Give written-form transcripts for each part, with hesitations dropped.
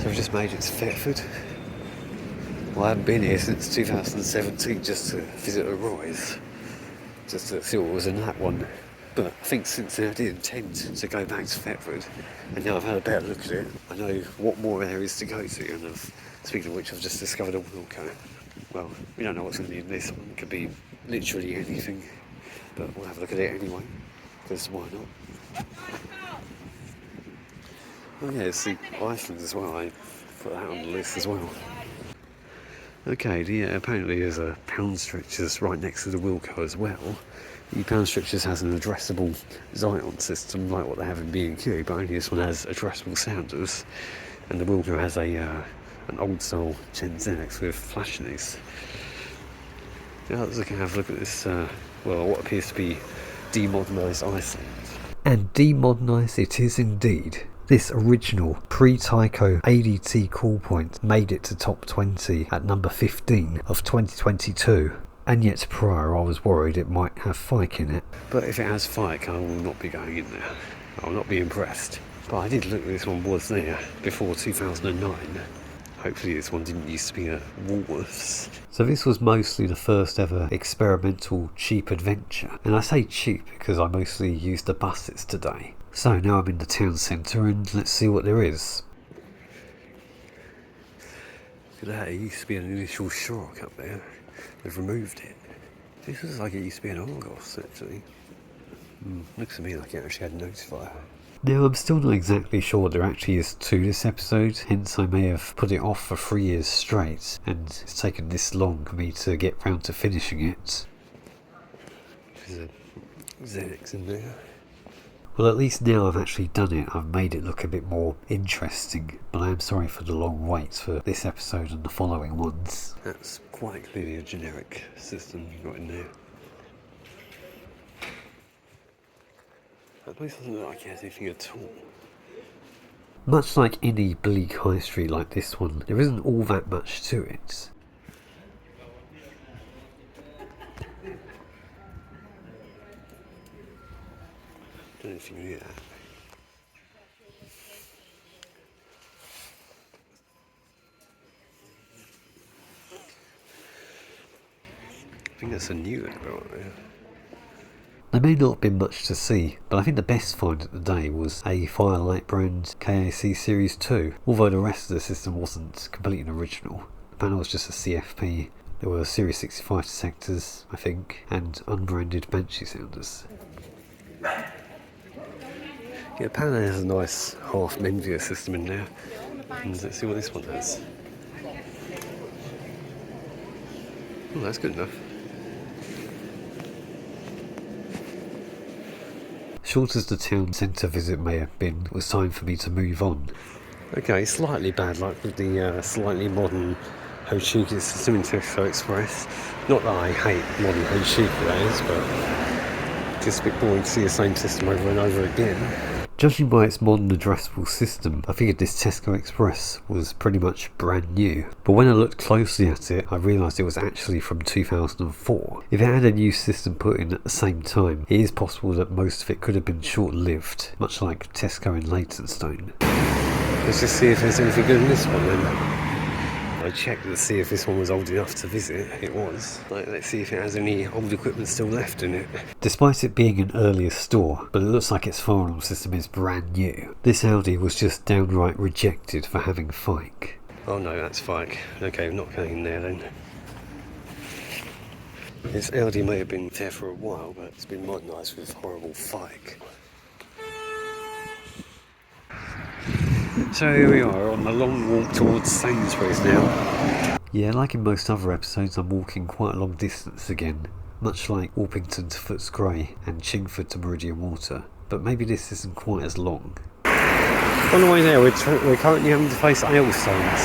So I've just made it to Thetford. Well, I haven't been here since 2017 just to visit a rise, just to see what was in that one. But I think since then I did intend to go back to Thetford, and now I've had a better look at it, I know what more areas to go to, and speaking of which, I've just discovered a Wilco. Well, we don't know what's going to be in this one, it could be literally anything, but we'll have a look at it anyway, because why not? Oh yeah, it's the Iceland as well, I put that on the list as well. Okay, apparently there's a pound stretchers right next to the Wilco as well. The pound stretchers has an addressable Xylon system like what they have in B&Q, but only this one has addressable sounders, and the Wilco has an old style Gen ZX with flashlights. Now let's have a look at this, what appears to be demodernised Iceland. And demodernised it is indeed. This original pre-Tycho ADT call point made it to top 20 at number 15 of 2022. And yet prior I was worried it might have Fike in it. But if it has Fike, I will not be going in there. I will not be impressed. But I did look, this one was there before 2009. Hopefully this one didn't used to be a Woolworths. So this was mostly the first ever experimental cheap adventure. And I say cheap because I mostly used the buses today. So now I'm in the town centre and let's see what there is. Look at that, it used to be an initial shark up there. They've removed it. This looks like it used to be an Argos actually. Looks to me like it actually had a notifier. Now I'm still not exactly sure what there actually is to this episode, hence I may have put it off for 3 years straight, and it's taken this long for me to get round to finishing it. There's a ZX in there. Well, at least now I've actually done it, I've made it look a bit more interesting, but I am sorry for the long wait for this episode and the following ones. That's quite clearly a generic system you've got in there. That place doesn't look like it has anything at all. Much like any bleak high street like this one, there isn't all that much to it. I don't know if you can hear that. I think that's a new about there. There may not have been much to see, but I think the best find of the day was a Firelight brand KAC Series 2, although the rest of the system wasn't completely original. The panel was just a CFP, there were Series 65 detectors, I think, and unbranded Banshee sounders. Yeah, apparently there's a nice half Menvia system in there, and let's see what this one has. Oh, that's good enough. Short as the town centre visit may have been, it was time for me to move on. Okay, slightly bad luck with the slightly modern Hochiki system in Tesco Express. Not that I hate modern Hochiki, that is, but just a bit boring to see the same system over and over again. Judging by its modern addressable system, I figured this Tesco Express was pretty much brand new. But when I looked closely at it, I realised it was actually from 2004. If it had a new system put in at the same time, it is possible that most of it could have been short-lived, much like Tesco in Leytonstone. Let's just see if there's anything good in this one then. I checked to see if this one was old enough to visit. It was. Let's see if it has any old equipment still left in it. Despite it being an earlier store, but it looks like its fire alarm system is brand new. This Audi was just downright rejected for having Fike. Oh no, that's Fike. Okay, we're not going in there then. This Audi may have been there for a while, but it's been modernised with horrible Fike. So here we are on the long walk towards Sainsbury's now. Yeah, like in most other episodes, I'm walking quite a long distance again, much like Orpington to Footscray and Chingford to Meridian Water, but maybe this isn't quite as long. On the way there, we're currently having to face hailstones.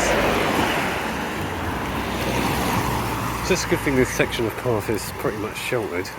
It's just a good thing this section of path is pretty much sheltered.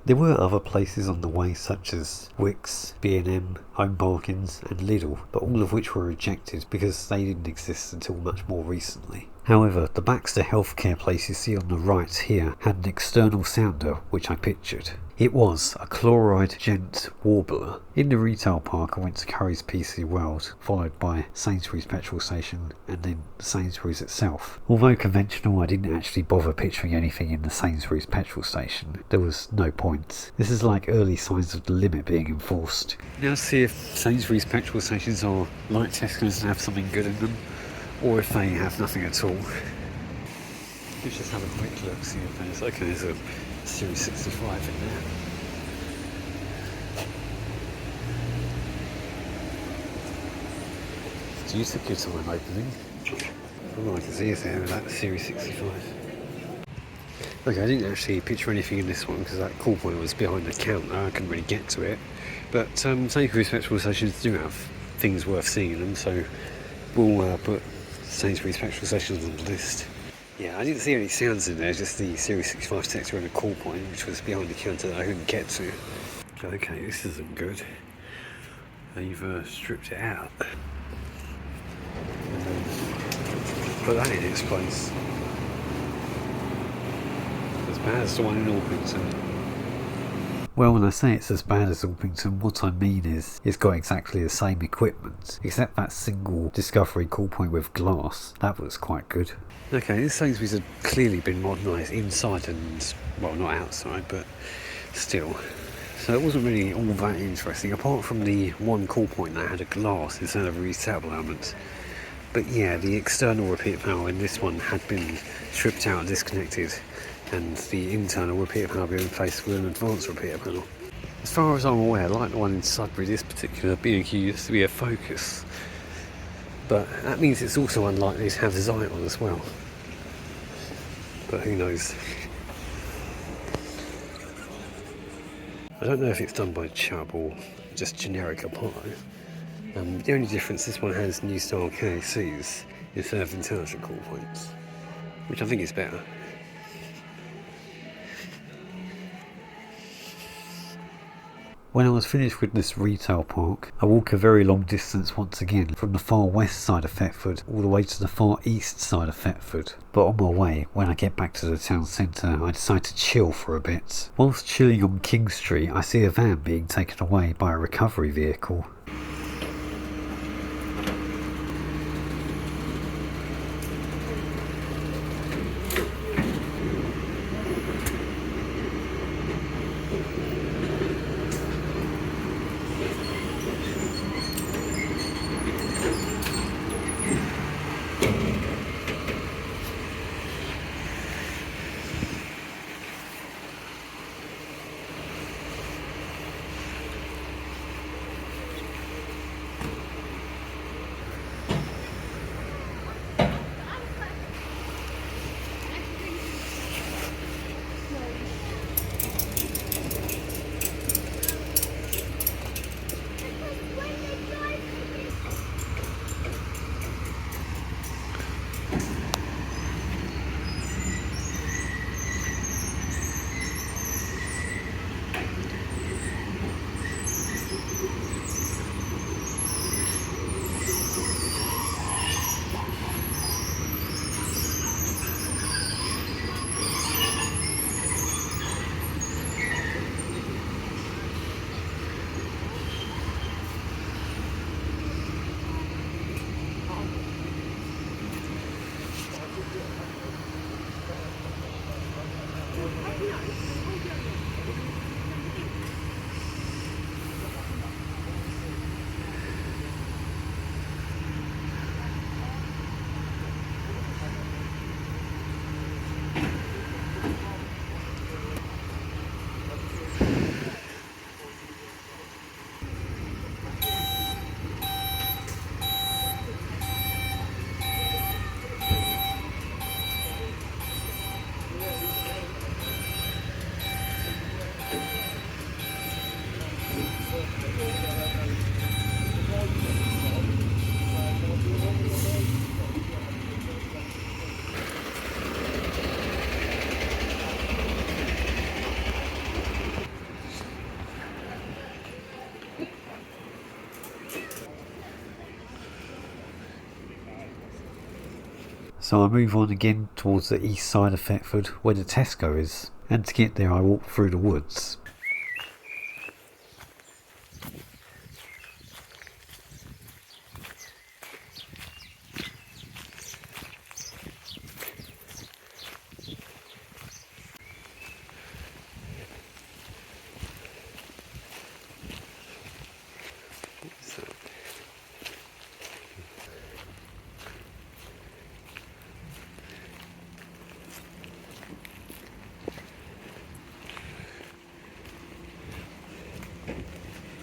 There were other places on the way such as Wickes, B&M, Home Bargains and Lidl, but all of which were rejected because they didn't exist until much more recently. However, the Baxter healthcare place you see on the right here had an external sounder which I pictured. It was a chloride gent warbler. In the retail park I went to Curry's PC World, followed by Sainsbury's petrol station and then Sainsbury's itself. Although conventional, I didn't actually bother picturing anything in the Sainsbury's petrol station. There was no point. This is like early signs of the limit being enforced. Now see if Sainsbury's petrol stations are like Tesco's and have something good in them, or if they have nothing at all. Let's just have a quick look, see if there's... Okay, there's a Series 65 in there. Do you took your time opening? All I can see is there with that Series 65. Okay, I didn't actually picture anything in this one because that call point was behind the counter. I couldn't really get to it. But Sainsbury's petrol stations do have things worth seeing in them, so we'll put Sainsbury's petrol stations on the list. Yeah, I didn't see any sounds in there, just the Series 65 detector and a call point, which was behind the counter that I couldn't get to. Okay, this isn't good. They've stripped it out. And then put that in its place. As bad as the one in Orpington. Well, when I say it's as bad as Orpington, what I mean is it's got exactly the same equipment, except that single Discovery call point with glass. That was quite good. Okay, this Sainsbury's had clearly been modernised inside and, well, not outside, but still. So it wasn't really all that interesting, apart from the one call point that had a glass instead of a resettable element. But yeah, the external repeater panel in this one had been stripped out and disconnected, and the internal repeater panel being replaced with an advanced repeater panel. As far as I'm aware, like the one in Sudbury, this particular B&Q used to be a Focus. But that means it's also unlikely to have Xylon as well. But who knows? I don't know if it's done by Chubb or just generic Apollo. The only difference, this one has new style KACs instead of intelligent call points, which I think is better. When I was finished with this retail park, I walk a very long distance once again from the far west side of Thetford all the way to the far east side of Thetford. But on my way, when I get back to the town centre, I decide to chill for a bit. Whilst chilling on King Street, I see a van being taken away by a recovery vehicle. So I move on again towards the east side of Thetford, where the Tesco is, and to get there I walk through the woods.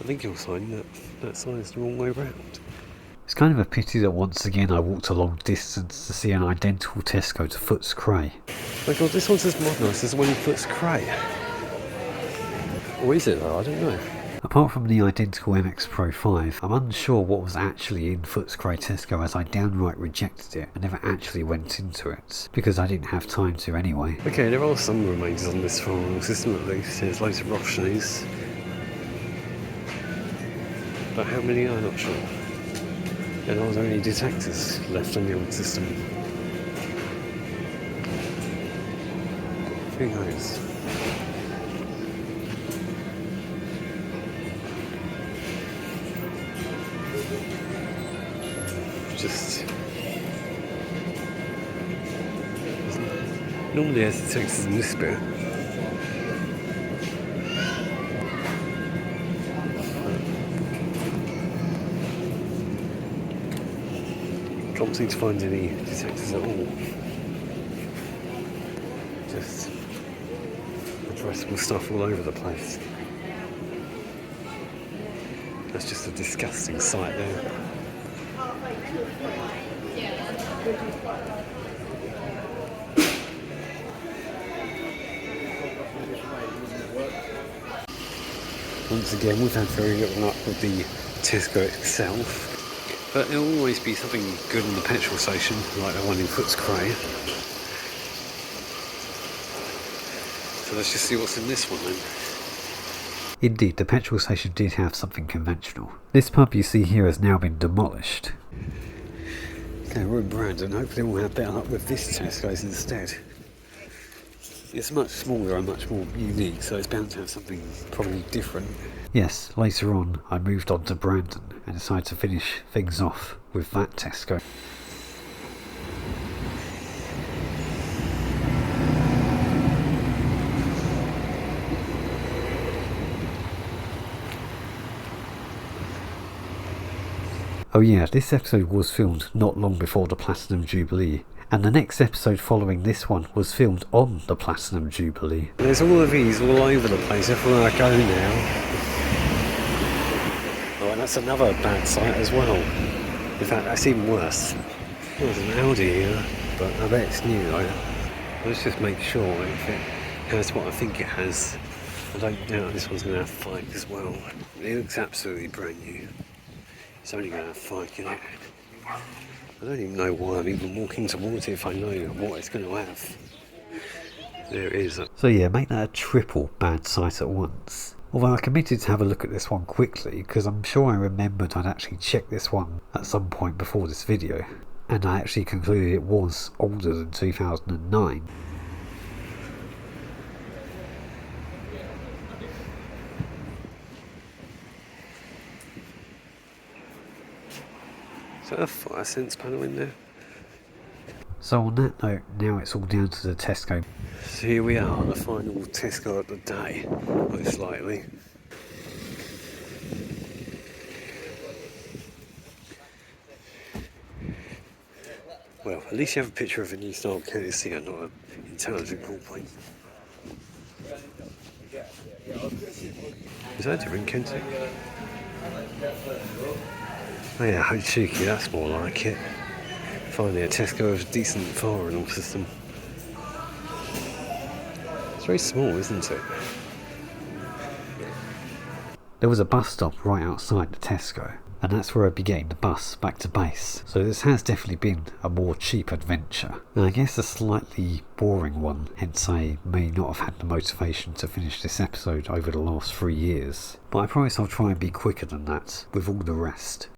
think you'll find that sign's the wrong way round. It's kind of a pity that once again I walked a long distance to see an identical Tesco to Foots Cray. Oh my god, this one's as modernised as the one in Foots Cray. Or is it though? I don't know. Apart from the identical MX Pro 5, I'm unsure what was actually in Foots Cray Tesco, as I downright rejected it and never actually went into it, because I didn't have time to anyway. Okay, there are some remainders on this firing system at least. There's loads of Roshnis. But how many I'm not sure. And are there any detectors left on the old system? Who knows? Just normally there's detectors in this bit. Can't seem to find any detectors at all. Just addressable stuff all over the place. That's just a disgusting sight there. Once again, we've had very little luck with the Tesco itself. But there'll always be something good in the petrol station, like the one in Foots Cray. So let's just see what's in this one then. Indeed, the petrol station did have something conventional. This pub you see here has now been demolished. Okay, we're in Brandon. Hopefully we'll have better luck with this Tesco's instead. It's much smaller and much more unique, so it's bound to have something probably different. Yes, later on I moved on to Brandon and decided to finish things off with that Tesco. Oh yeah, this episode was filmed not long before the Platinum Jubilee, and the next episode following this one was filmed on the Platinum Jubilee. There's all of these all over the place everywhere I go now. Oh, and that's another bad sight as well. In fact, that's even worse. There's an Audi here, but I bet it's new though. Let's just make sure if it has what I think it has. I don't doubt this one's going to have Fike as well. It looks absolutely brand new. It's only going to have Fike in it. I don't even know why I'm even walking towards it if I know what it's going to have. There it is. So yeah, make that a triple bad sight at once. Although I committed to have a look at this one quickly, because I'm sure I remembered I'd actually checked this one at some point before this video, and I actually concluded it was older than 2009. Is that a 5 cents panel in there? So on that note, now it's all down to the Tesco. So here we are, the final Tesco of the day, most likely. Well, at least you have a picture of a new style courtesy and not an intelligent call point. Is that a different Kentic? Oh yeah, how cheeky, that's more like it. Finally a Tesco with a decent firing system. It's very small, isn't it? There was a bus stop right outside the Tesco, and that's where I'd be getting the bus back to base. So this has definitely been a more cheap adventure. And I guess a slightly boring one, hence I may not have had the motivation to finish this episode over the last 3 years. But I promise I'll try and be quicker than that with all the rest.